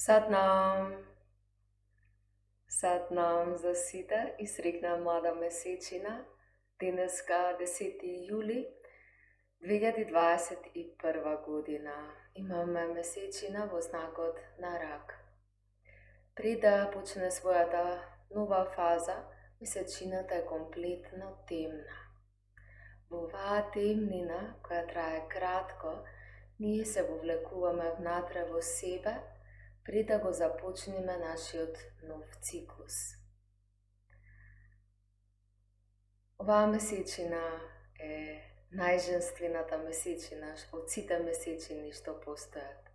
Satnam, Satnam za site izrekna mlada mesečina, daneska 10. juli 2021 godina. Imamo mesečina v znaku od na rak. Preda počne svoja ta nova faza, mesečina ta je kompletno temna. Ova temnina, koja traje kratko, nije se povlekuvame vnatre v sebe, preda go započneme naši od nov ciklus. Ova mesečina je najženstvenata mesečina od site mesečini što postojat.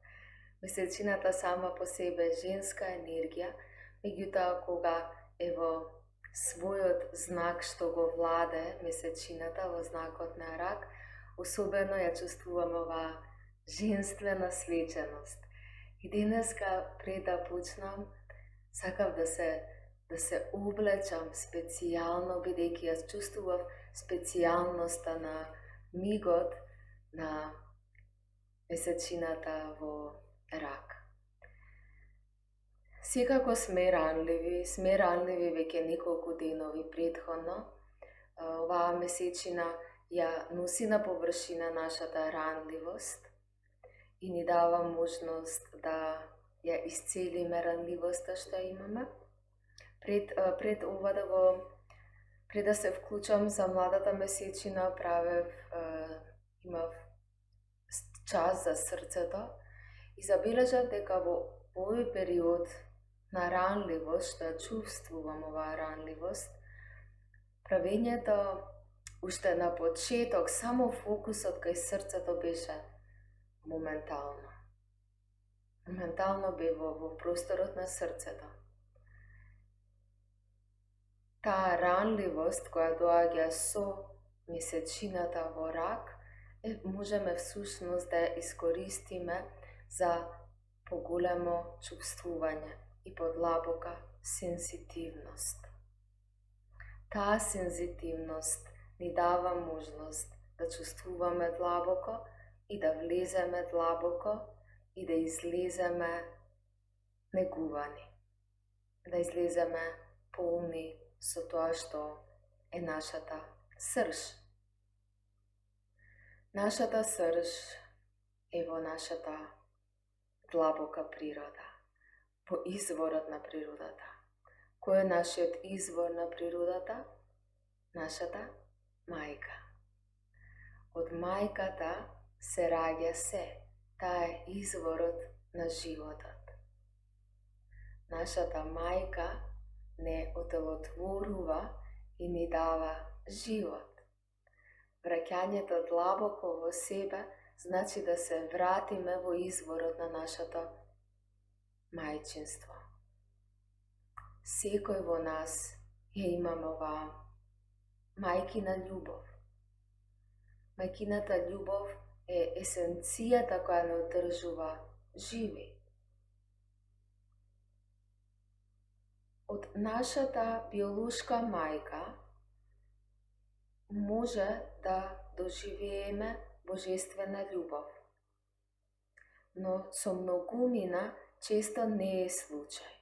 Mesečina ta sama po sebe ženska energija, međutim koga evo svoj od znak što go vlade mesečinata v znak od na rak, osobeno ja čustvujem ova ženstvena slečenost. I daneska preda počnem, sakav da se oblečam specijalno, bedeki jaz čustvujem specijalnost na migot na mesečinata v rak. Vsekako sme ranljivi vek je nekoliko denovi predhodno. Ova mesečina ja nosi na površina naša ta ranljivost in ji dava možnost da ja izcelime ranljivost što imamo. Pred uvodovo, preda se vključam za mladata mesečina, prave ima čas za srce to i zabeležam дека v ovaj period na ranljivost, što čustvujem ova ranljivost, pravenje to ušte na početok samo fokus od kaj srce to beše momentalno. Momentalno bevo v prostoru na srce to. Ta ranljivost koja doaѓа со месечината во рак, можеме всушност да ја искористиме за поголемо чувствување и подлабока сензитивност. Таа сензитивност ни дава можност да чувствуваме длабоко и да влеземе длабоко и да излеземе негувани. Да излеземе полни со тоа што е нашата срж. Нашата срж е во нашата длабока природа, во изворот на природата. Кој е нашиот извор на природата? Нашата мајка. Од мајката се раѓа се. Таа е изворот на животот. Нашата мајка не оделотворува и ни дава живот. Враќањето длабоко во себе значи да се вратиме во изворот на нашето мајчинство. Секој во нас ја имаме оваа мајкина љубов. Мајкината љубов е есенцијата која не одржува живи. Од нашата биолошка мајка може да доживееме божествена љубов. Но со многумина често не е случај.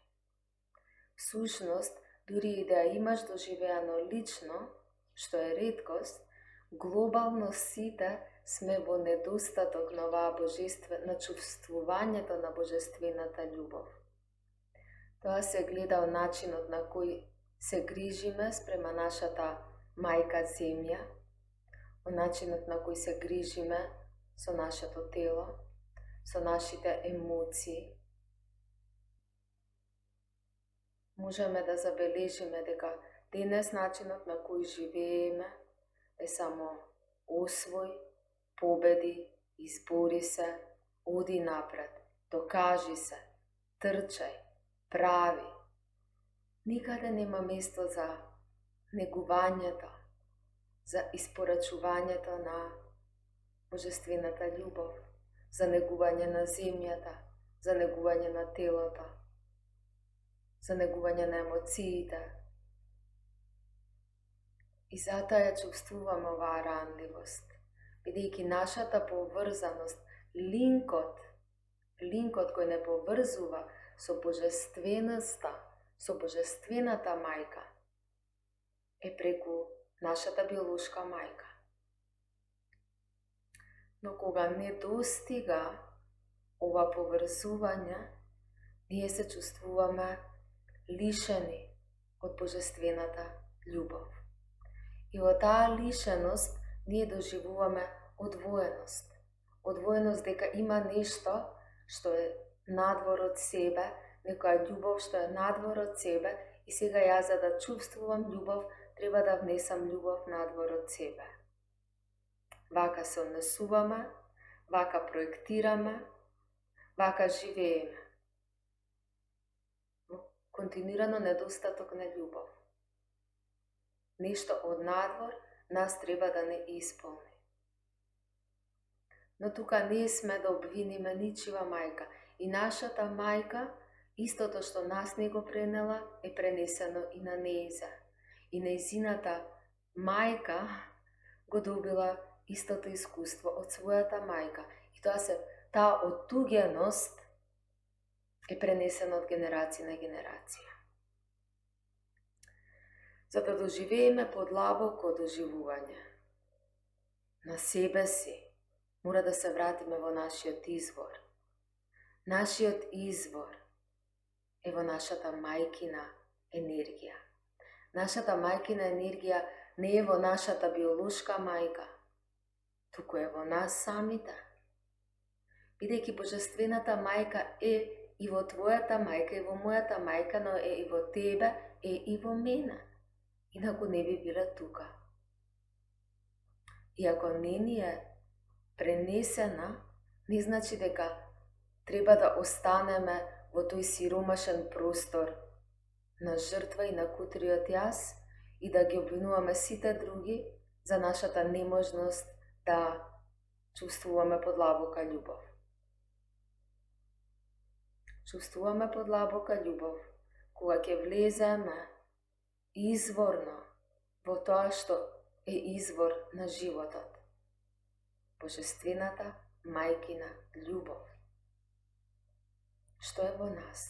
Всушност, дури и да имаш доживеано лично, што е реткост, глобално сите сме во недостаток на оваа на чувствувањето на божествената љубов. Тоа се гледа од начинот на кој се грижиме спрема нашата мајка земја, од начинот на кој се грижиме со нашето тело, со нашите емоции. Можеме да забележиме дека денес начинот на кој живееме е само освој, победи, избори се, оди напред, докажи се, трчај, прави. Никаде нема место за негувањето, за испорачувањето на божествената љубов, за негување на земјата, за негување на телото, за негување на емоциите. И затоа ја чувствуваме оваа ранливост, бидејќи нашата поврзаност, линкот кој не поврзува со божествената мајка е преку нашата биолошка мајка. Но кога не достига ова поврзување, ние се чувствуваме лишени од божествената љубов. И во таа лишеност ние доживуваме одвоеност. Одвоеност дека има нешто што е надвор од себе, некоја љубов што е надвор од себе, и сега јас за да чувствувам љубов, треба да внесам љубов надвор од себе. Вака се однесуваме, вака проектираме, вака живееме. Континуирано недостаток на љубов. Нешто од надвор нас треба да не исполни. Но тука не сме да обвиниме ничива мајка. И нашата мајка, истото што нас не го пренела, е пренесено и на нејза. И нејзината мајка го добила истото искуство од својата мајка. И таа оттуѓеност е пренесена од генерација на генерација. За да доживееме подлабоко доживување на себе си, мора да се вратиме во нашиот извор. Нашиот извор е во нашата мајкина енергија. Нашата мајкина енергија не е во нашата биолошка мајка, туку е во нас самите. Бидејќи божествената мајка е и во твојата мајка, и во мојата мајка, но е и во тебе, е и во мене. Инаку не би биле тука. И ако не ни е пренесена, не значи дека треба да останеме во тој сиромашен простор на жртва и на кутриот јас и да ги обвинуваме сите други за нашата неможност да чувствуваме подлабока љубов. Чувствуваме подлабока љубов кога ќе влеземе изворно во тоа што е извор на животот. Божествената мајкина љубов. Што е во нас?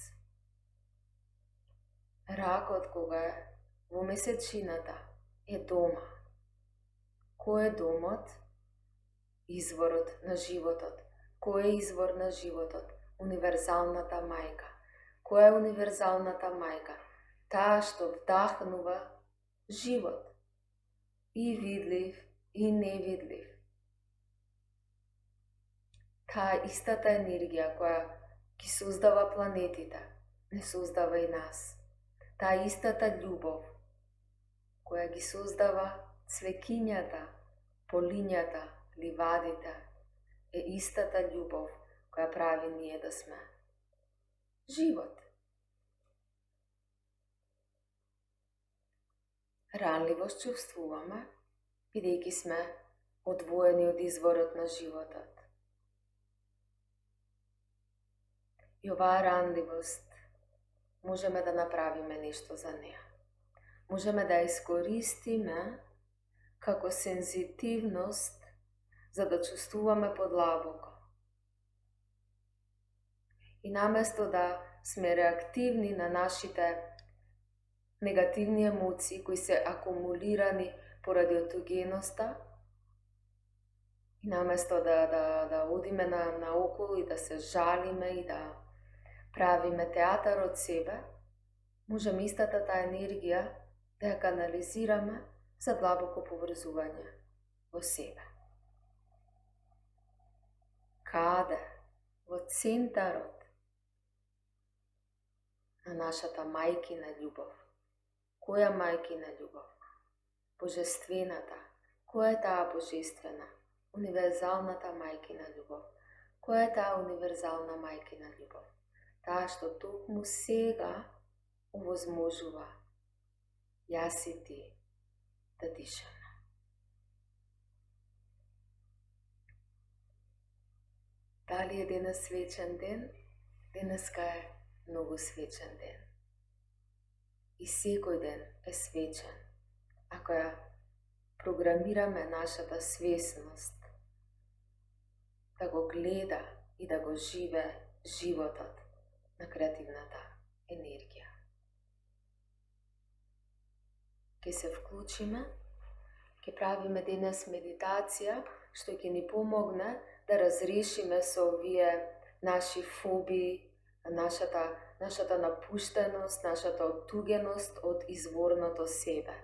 Ракот кога е во месечината е дома. Кој е домот? Изворот на животот. Кој е извор на животот? Универзалната мајка. Која е универзалната мајка? Таа што вдахнува живот. И видлив, и невидлив. Таа истата енергија која ги создава планетите, не создава и нас. Таа истата љубов која ги создава цвеќињата, полињата, ливадите, е истата љубов која прави ние да сме живот. Ранливост чувствуваме, бидејќи сме одвоени од изворот на животот. И оваа ранливост можеме да направиме нешто за неа. Можеме да ја искористиме како сензитивност за да чувствуваме подлабоко. И наместо да сме реактивни на нашите негативни емоции кои се акумулирани поради отугеноста, и наместо да одиме наоколу и да се жалиме и да правиме театар од себе, можеме истата таа енергија да ја канализираме за длабоко поврзување во себе. Каде? Во центарот на нашата мајкина љубов. Која мајкина љубов? Божествената. Која е таа божествена? Универзалната мајкина љубов. Која е таа универзална мајкина љубов? Таа што токму сега овозможува јас и ти да дишаме. Дали е денес свечен ден? Денеска е многу свечен ден. И секој ден е свечен, ако ја програмираме нашата свесност да го гледа и да го живее животот на креативната енергија. Ке се вклучиме, ке правиме денес медитација, што ќе ни помогне да разрешиме со овие наши фобии, нашата напуштеност, нашата оттугеност од изворното себе.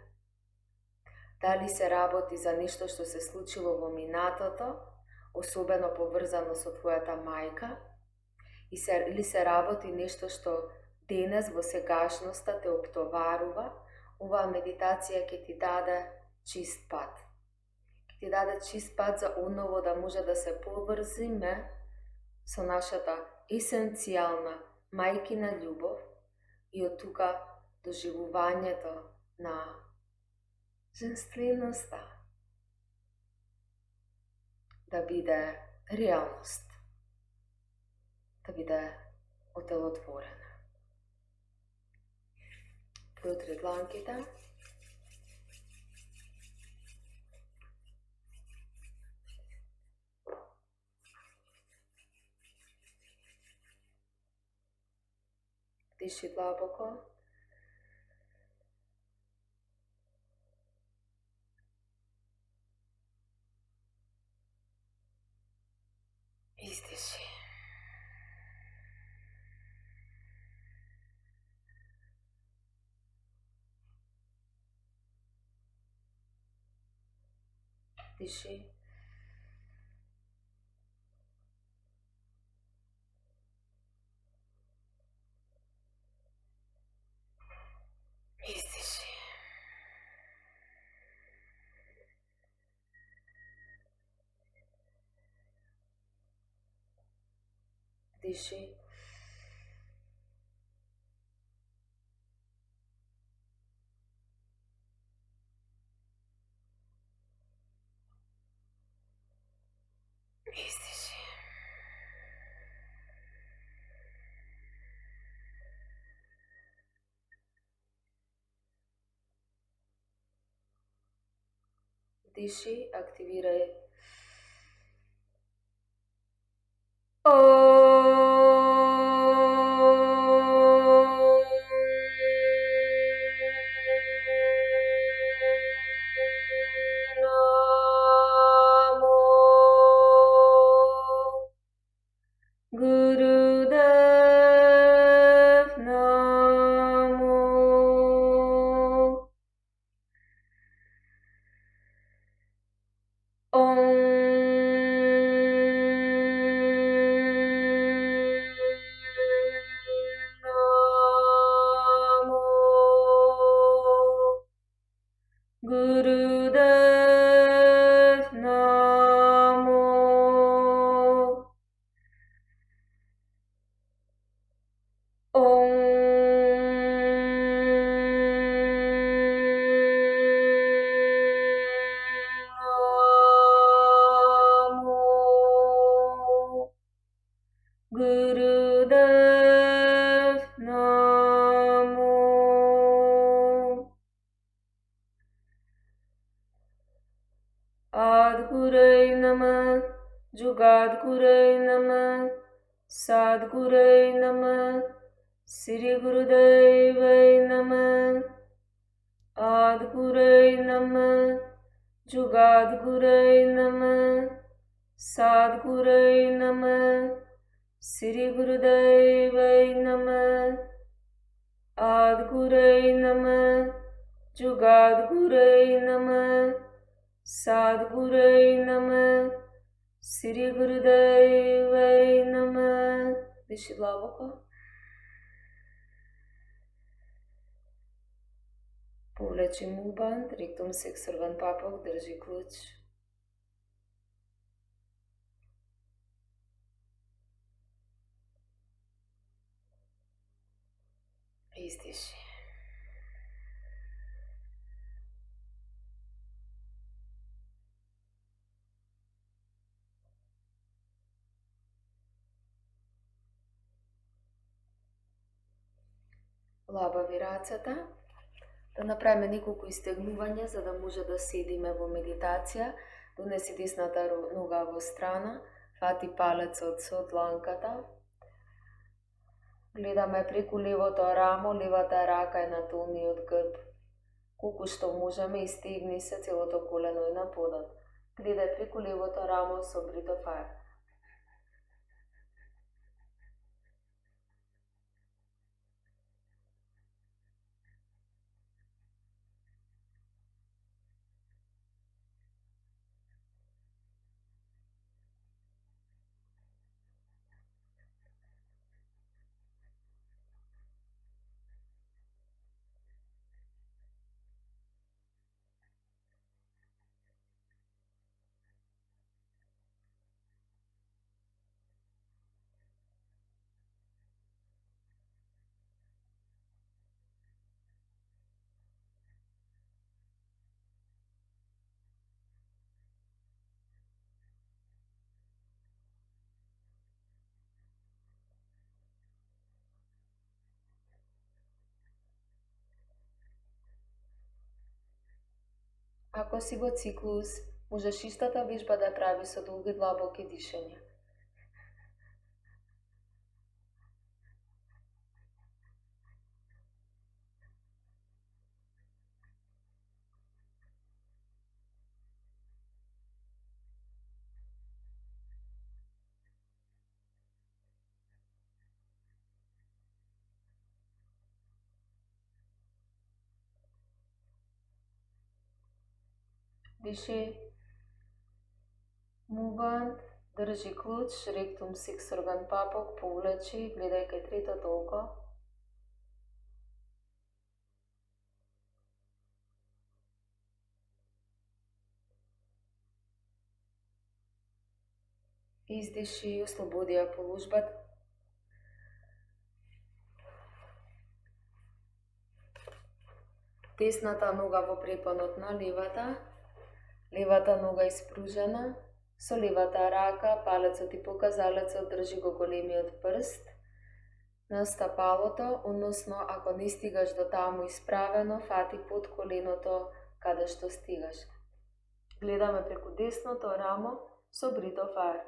Дали се работи за нешто што се случило во минатото, особено поврзано со твојата мајка, или се работи нешто што денес во сегашноста те оптоварува, оваа медитација ќе ти даде чист пат. Ќе ти даде чист пат за одново да може да се поврзиме со нашата есенцијална мајкина љубов и од тука доживувањето на женственоста да биде реалност, да биде отелотворена. Преутри дланките. Диши длабоко. Издиши. Диши. Издиши. Диши. Издиши. Диши, активирај Gurudev Namo. Om Namo Gurudev Namo. Om Namo Gurudev Namo. Adgurai Namah, Jugadgurai Namah, Sadgurai Namah, Sri Gurudevai Namah. Adgurai Namah, Jugadgurai Namah, Sadgurai Namah, Sri Gurudevai Namah. Adgurai Namah, Jugadgurai Namah, Sadgurai Namah, Sri Gurudevai Namah. Diši dlaboko. Повлечи мубанд, ректум сексорван папок, држи клуч. Издиши. Лабави рацата. Да направиме неколку истегнувања за да може да седиме во медитација. Донеси десната нога во страна, фати палецот со дланката. Гледа ме преку левото рамо, левата рака е на долниот грб. Колку што можеме, истегни се целото колено и на подот. Гледај преку левото рамо со бритов ар. Ако си во циклус, можеш истата вежба да прави со долги длабоки дишења. Диши. Муванд, држи клуч, ректум сикс орган папок, повлечи, гледај кај третото око. Издиши, ослободи ја полужбата. Десната нога во препонот на левата, левата нога испружена, со левата рака, палецот и показалецот држи го големиот прст на стапалото, односно ако не стигаш до таму исправено, фати под коленото каде што стигаш. Гледаме преку десното рамо со бритов ар.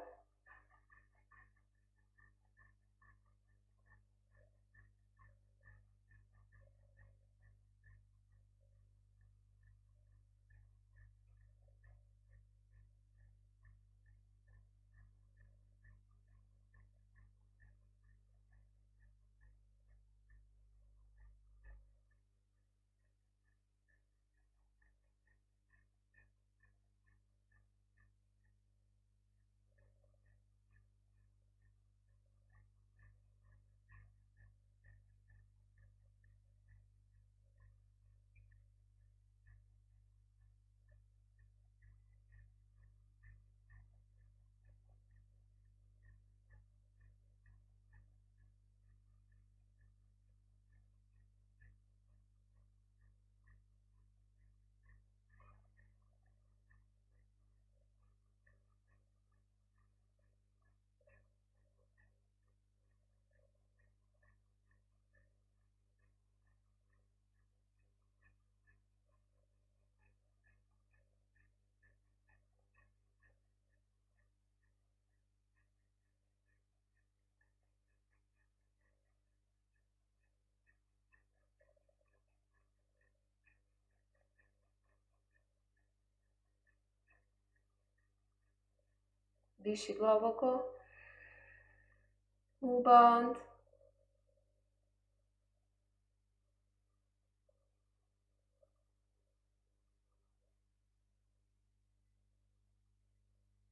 Диши длабоко. Муванд.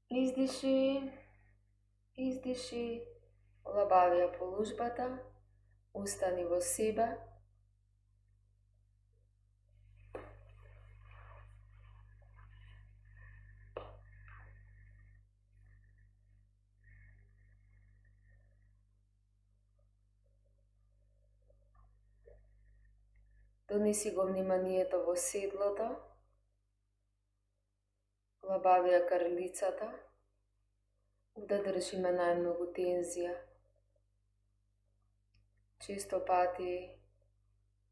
Издиши. Издиши. Олабави ја полужбата. Остани во себе. Донеси го вниманието во седлото. Олабави ја карлицата. Овде држиме најмногу тензија. Често пати,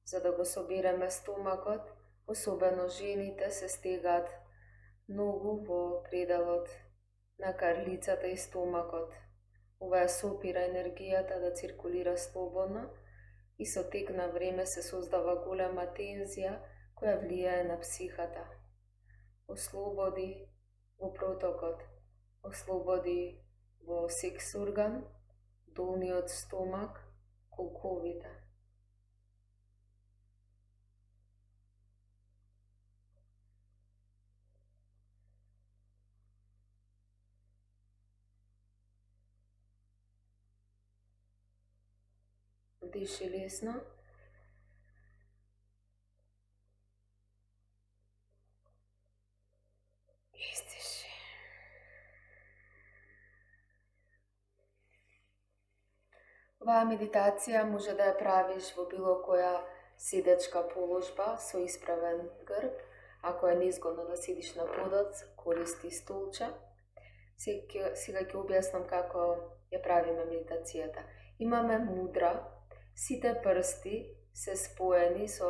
за да го собереме стомакот, особено жените се стегаат многу во пределот на карлицата и стомакот. Ова ја сопира енергијата да циркулира слободно и со тек на време се создава голема тензија која влијае на психата. Ослободи во протокот, ослободи во секс орган, долниот стомак, колковите. Диши лесно. Издиши. Оваа медитација може да ја правиш во било која седечка положба со исправен грб. Ако е незгодно да седиш на подот, користи столче. Сега ќе објаснам како ја правиме медитацијата. Имаме мудра, сите прсти се споени со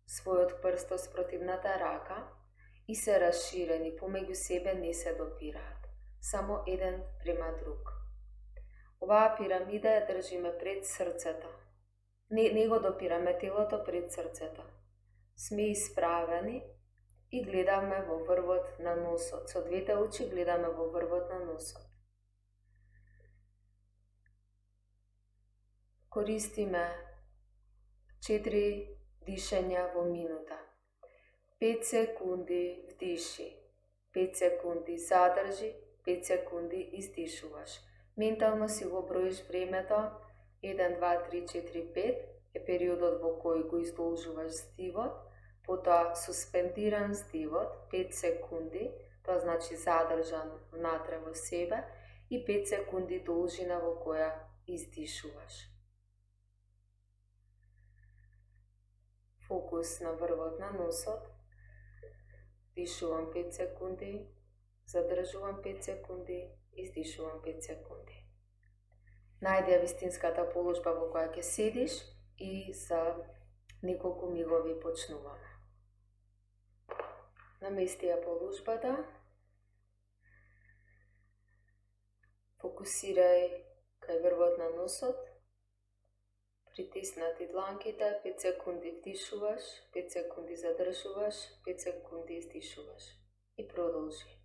својот прст од спротивната рака и се расширени, помеѓу себе не се допираат, само еден према друг. Оваа пирамида ја држиме пред срцето. Не го допираме телото пред срцето. Сме исправени и гледаме во врвот на носот. Со двете очи гледаме во врвот на носот. Користиме 4 дишења во минута. 5 секунди вдиши, 5 секунди задржи, 5 секунди издишуваш. Ментално си го броиш времето, 1, 2, 3, 4, 5 е периодот во кој го издолжуваш здивот, потоа суспендиран здивот, 5 секунди, тоа значи задржан внатре во себе, и 5 секунди должина во која издишуваш. Фокус на врвот на носот, дишувам 5 секунди, задржувам 5 секунди, издишувам 5 секунди. Најди ја вистинската положба во која ќе седиш и за неколку мигови почнуваме. Намести ја положбата. Фокусирај кај врвот на носот. Притиснати дланките, 5 секунди вдишуваш, 5 секунди задржуваш, 5 секунди издишуваш. И продолжи.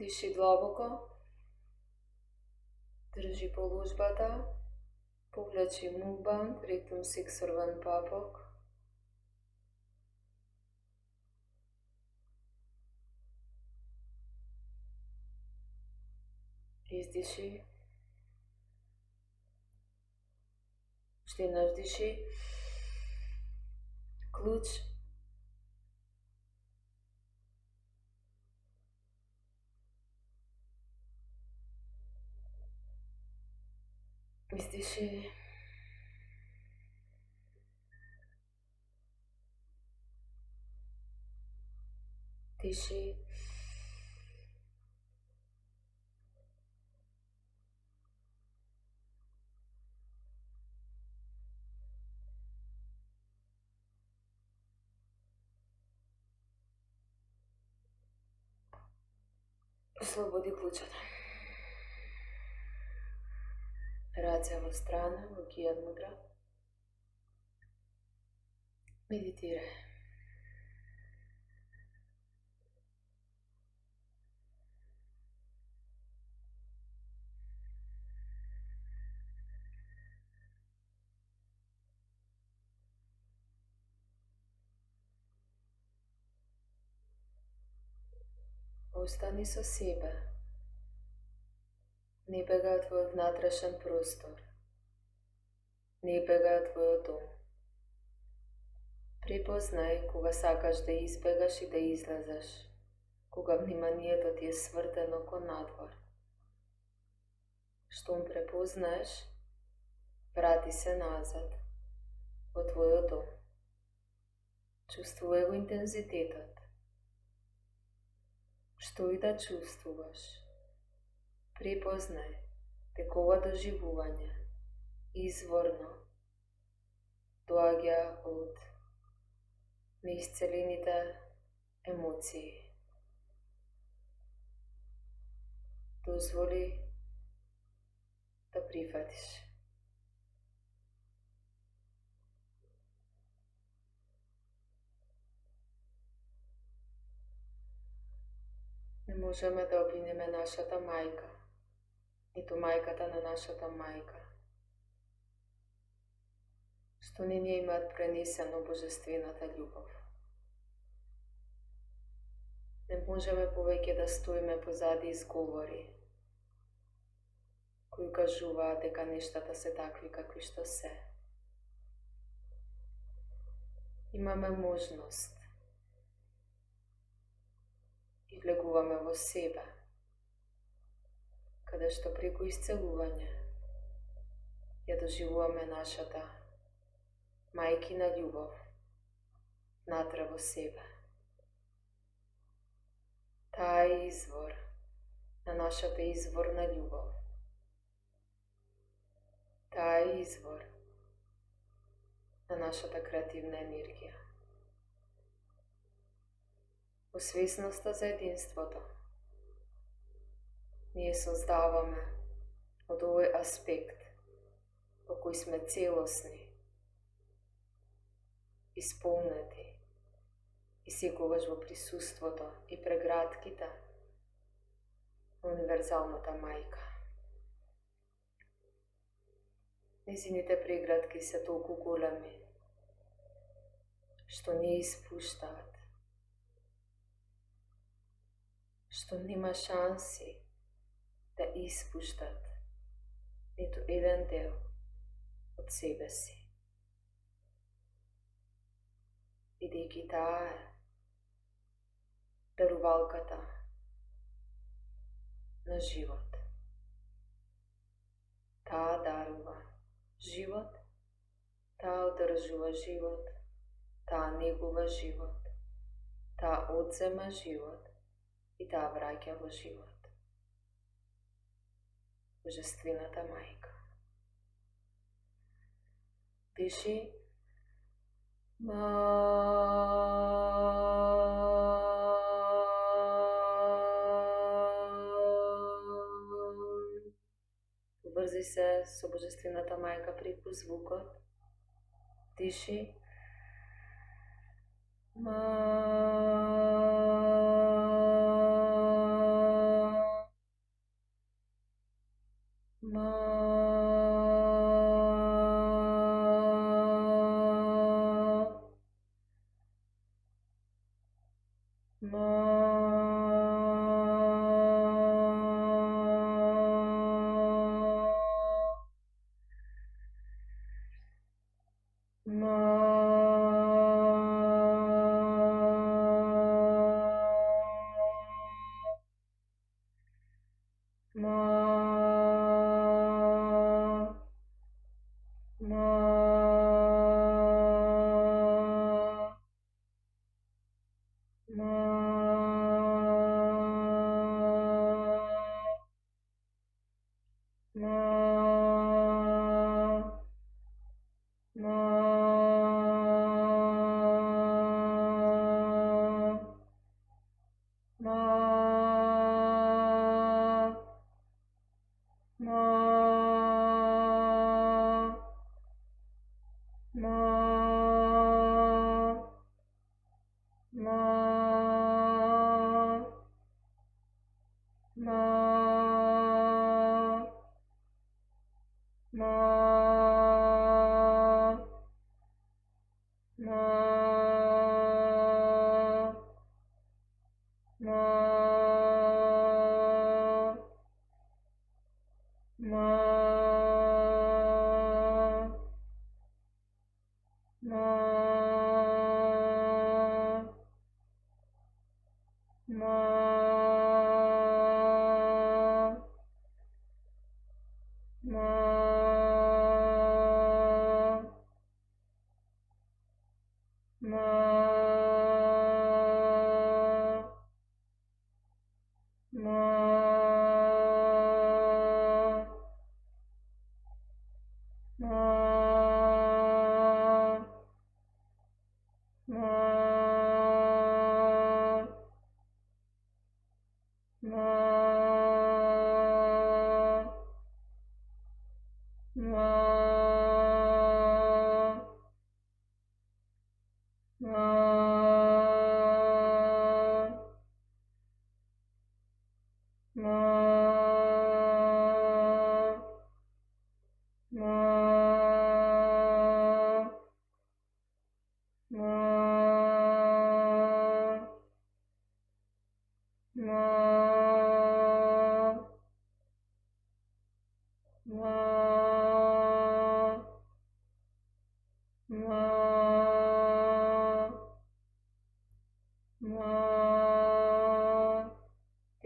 Диши длабоко, држи полужбата, повлечи мукбанд, ритм сиксорван папок. Издиши. Уште еднаш диши. Клуч. Издиши. Диши. Ослободи клучата. Раце во страна, во кијат мудра. Медитирај. Остани со себе. Не бегај од твојот внатрешен простор. Не бегај од твојот дом. Препознај кога сакаш да избегаш и да излезеш, кога вниманието ти е свртено кон надвор. Штом препознаеш, врати се назад, во твојот дом. Чувствувај го интензитетот. Што и да чувствуваш, препознај дека ова доживување изворно доаѓа од неисцелените емоции. Дозволи да прифатиш. Не можеме да обвинеме нашата мајка, ниту мајката на нашата мајка, што не ни имаат пренесено божествената љубов. Не можеме повеќе да стоиме позади изговори, кои кажуваат дека нештата се такви какви што се. Имаме можност и влегуваме во себе, каде што преку исцелување ја доживуваме нашата мајкина љубов внатре во себе. Таа е извор на нашата изворна љубов. Таа е извор на нашата креативна енергија. Во свесноста за единството, ние создаваме од овој аспект во кој сме целосни, исполнети и секогаш во присуството и прегратките на универзалната мајка. Незините прегратки се толку големи, што не испуштаат, што нема шанси да испуштат ниту еден дел од себе си. Бидејќи таа е дарувалката на живот. Таа дарува живот, таа одржува живот, таа негува живот, таа одзема живот и таа враќа во живот. Божествената мајка. Диши. Поврзи се со Божествената мајка преку звукот. Диши.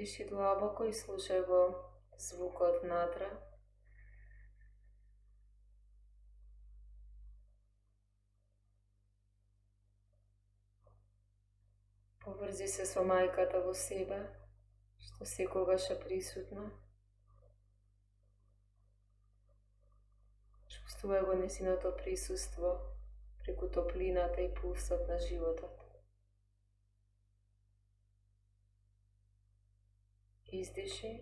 Diši duboko i slušaj go zvuk odnatra. Povrzi se со мајката во себе, што секогаш е присутна. Чувствувај го незиното присуство преку топлината и пулсот на животот. Издиши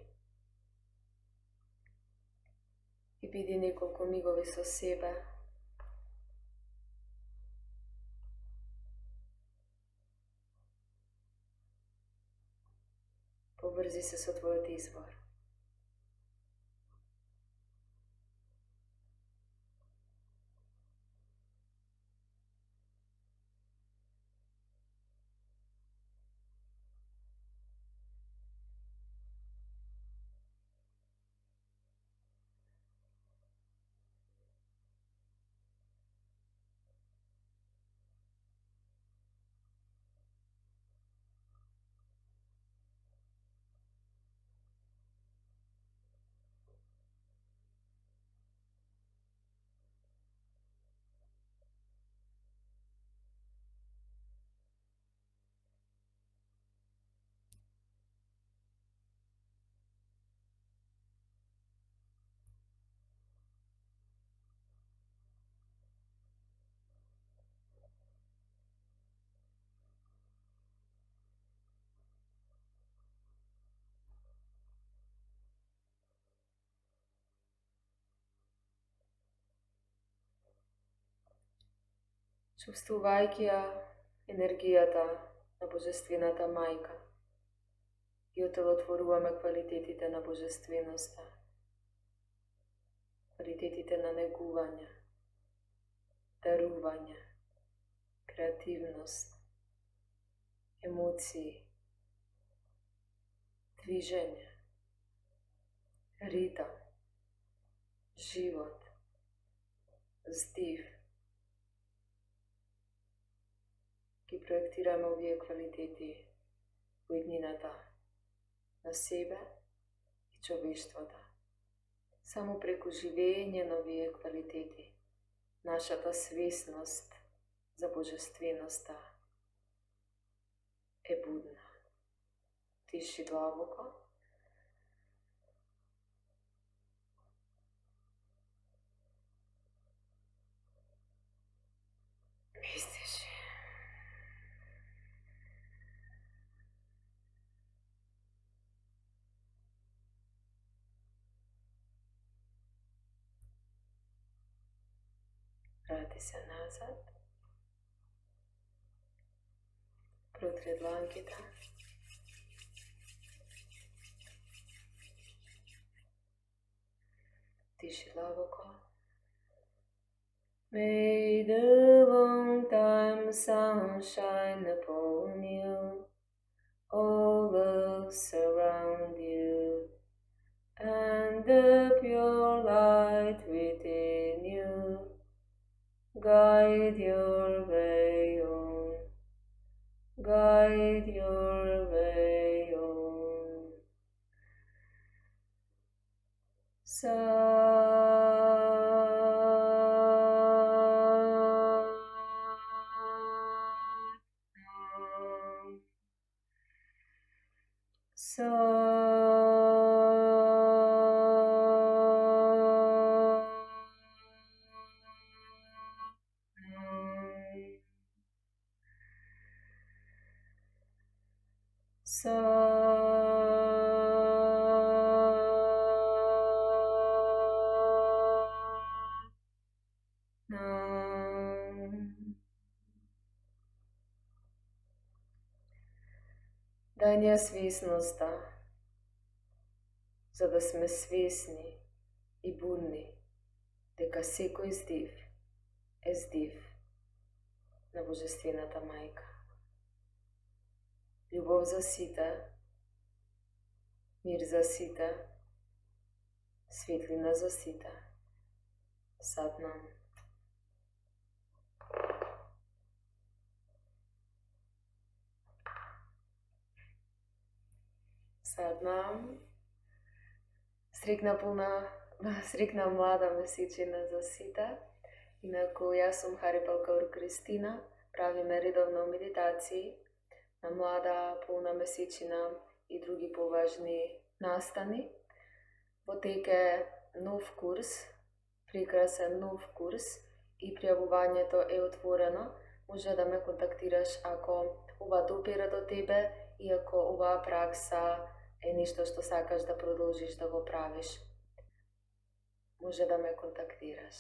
и биди неколку мигови со себе. Поврзи се со твојот извор. Чувствувајќи ја енергијата на Божествената Мајка, и отелотворуваме квалитетите на божественоста, квалитетите на негување, дарување, креативност, емоции, движење, ритам, живот, здив. Ги проектираме овие квалитети во иднината на себе и човештвото. Само преку живење на овие квалитети, нашата свесност за божественоста е будна. Диши длабоко. Издиши. Врати се назад. Протри дланките. Диши длабоко. May the long time sun shine upon you, all love surround you, and the pure light within you guide your way on, guide your way on. Дај ни ја свесноста, за да сме свесни и будни, дека секој здив е здив на Божествената Мајка. Љубов за сите, мир за сите, светлина за сите. Сатнам. Сатнам. Срекна млада месечина за сите. Инаку јас сум Харипал Каур Кристина. Правиме редовно медитации на млада, полна месечина и други поважни настани. Во тек е нов курс, прекрасен нов курс и пријавувањето е отворено. Може да ме контактираш ако ова допира до тебе и ако оваа пракса е нешто што сакаш да продолжиш да го правиш. Може да ме контактираш.